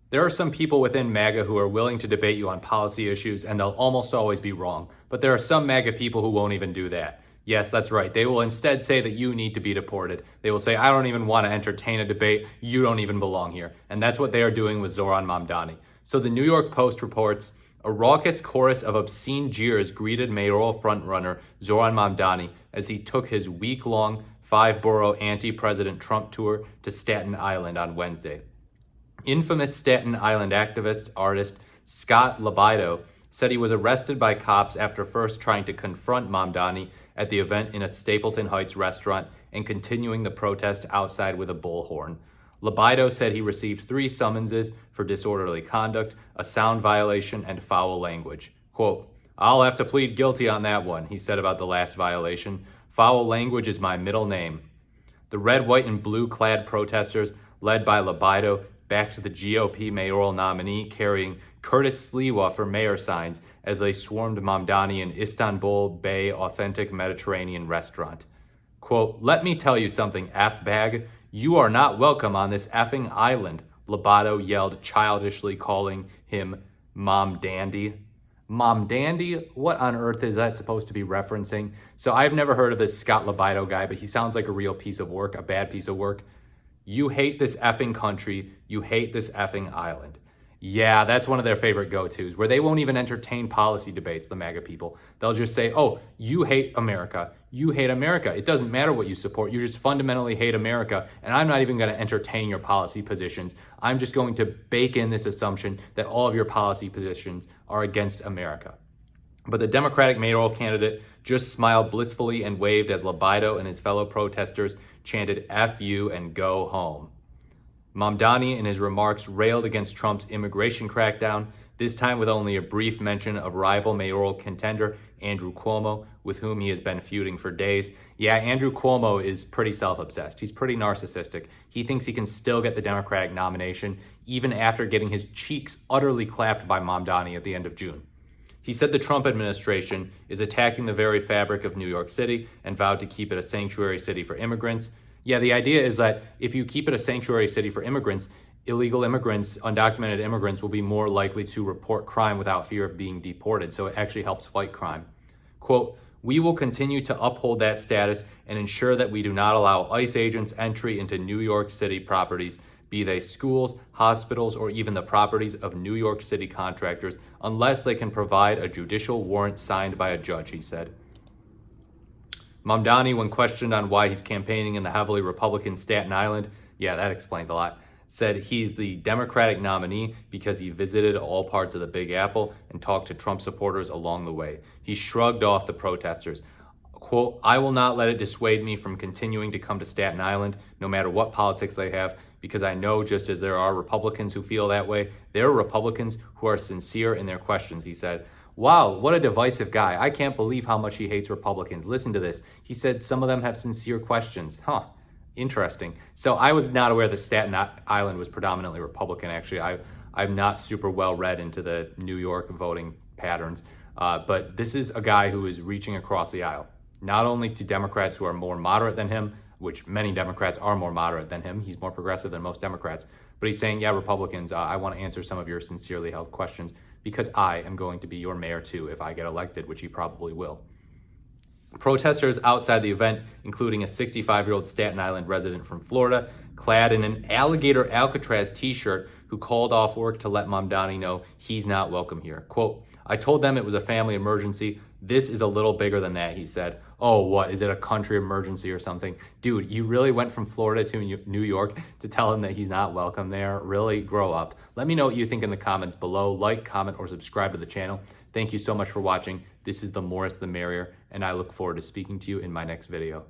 There are some people within MAGA who are willing to debate you on policy issues, and they'll almost always be wrong. But there are some MAGA people who won't even do that. Yes, that's right. They will instead say that you need to be deported. They will say, I don't even want to entertain a debate. You don't even belong here. And that's what they are doing with Zohran Mamdani. So the New York Post reports, a raucous chorus of obscene jeers greeted mayoral frontrunner Zohran Mamdani as he took his week-long five-borough anti-President Trump tour to Staten Island on Wednesday. Infamous Staten Island activist, artist Scott Libido said he was arrested by cops after first trying to confront Mamdani at the event in a Stapleton Heights restaurant and continuing the protest outside with a bullhorn. Libido said he received 3 summonses for disorderly conduct, a sound violation, and foul language. Quote, I'll have to plead guilty on that one, he said about the last violation. Foul language is my middle name. The red, white, and blue clad protesters, led by Libido, backed the GOP mayoral nominee carrying Curtis Sliwa for mayor signs as they swarmed Mamdani in Istanbul Bay Authentic Mediterranean restaurant. Quote, let me tell you something, F-bag. You are not welcome on this effing island, Libido yelled, childishly calling him Mom Dandy. Mom Dandy? What on earth is that supposed to be referencing? So I've never heard of this Scott Libido guy, but he sounds like a real piece of work, a bad piece of work. You hate this effing country. You hate this effing island. Yeah, that's one of their favorite go-tos, where they won't even entertain policy debates, the MAGA people. They'll just say, oh, you hate America. You hate America. It doesn't matter what you support. You just fundamentally hate America, and I'm not even going to entertain your policy positions. I'm just going to bake in this assumption that all of your policy positions are against America. But the Democratic mayoral candidate just smiled blissfully and waved as Libido and his fellow protesters chanted F you and go home. Mamdani in his remarks railed against Trump's immigration crackdown, this time with only a brief mention of rival mayoral contender Andrew Cuomo, with whom he has been feuding for days. Yeah, Andrew Cuomo is pretty self-obsessed. He's pretty narcissistic. He thinks he can still get the Democratic nomination, even after getting his cheeks utterly clapped by Mamdani at the end of June. He said the Trump administration is attacking the very fabric of New York City and vowed to keep it a sanctuary city for immigrants. Yeah, the idea is that if you keep it a sanctuary city for immigrants, illegal immigrants, undocumented immigrants will be more likely to report crime without fear of being deported. So it actually helps fight crime. Quote, we will continue to uphold that status and ensure that we do not allow ICE agents entry into New York City properties, be they schools, hospitals, or even the properties of New York City contractors, unless they can provide a judicial warrant signed by a judge, he said. Mamdani, when questioned on why he's campaigning in the heavily Republican Staten Island, yeah, that explains a lot, said he's the Democratic nominee because he visited all parts of the Big Apple and talked to Trump supporters along the way. He shrugged off the protesters. Quote, I will not let it dissuade me from continuing to come to Staten Island, no matter what politics they have, because I know just as there are Republicans who feel that way, there are Republicans who are sincere in their questions, he said. Wow, what a divisive guy. I can't believe how much he hates Republicans. Listen to this. He said some of them have sincere questions. Huh, interesting. So I was not aware that Staten Island was predominantly Republican, actually. I'm not super well read into the New York voting patterns, but this is a guy who is reaching across the aisle, not only to Democrats who are more moderate than him, which many Democrats are more moderate than him. He's more progressive than most Democrats. But he's saying, yeah, Republicans, I want to answer some of your sincerely held questions because I am going to be your mayor too if I get elected, which he probably will. Protesters outside the event, including a 65-year-old Staten Island resident from Florida, clad in an alligator Alcatraz t-shirt, who called off work to let Mamdani know he's not welcome here. Quote, I told them it was a family emergency. This is a little bigger than that, he said. Oh, what? Is it a country emergency or something? Dude, you really went from Florida to New York to tell him that he's not welcome there? Really? Grow up. Let me know what you think in the comments below. Like, comment, or subscribe to the channel. Thank you so much for watching. This is the more the merrier, and I look forward to speaking to you in my next video.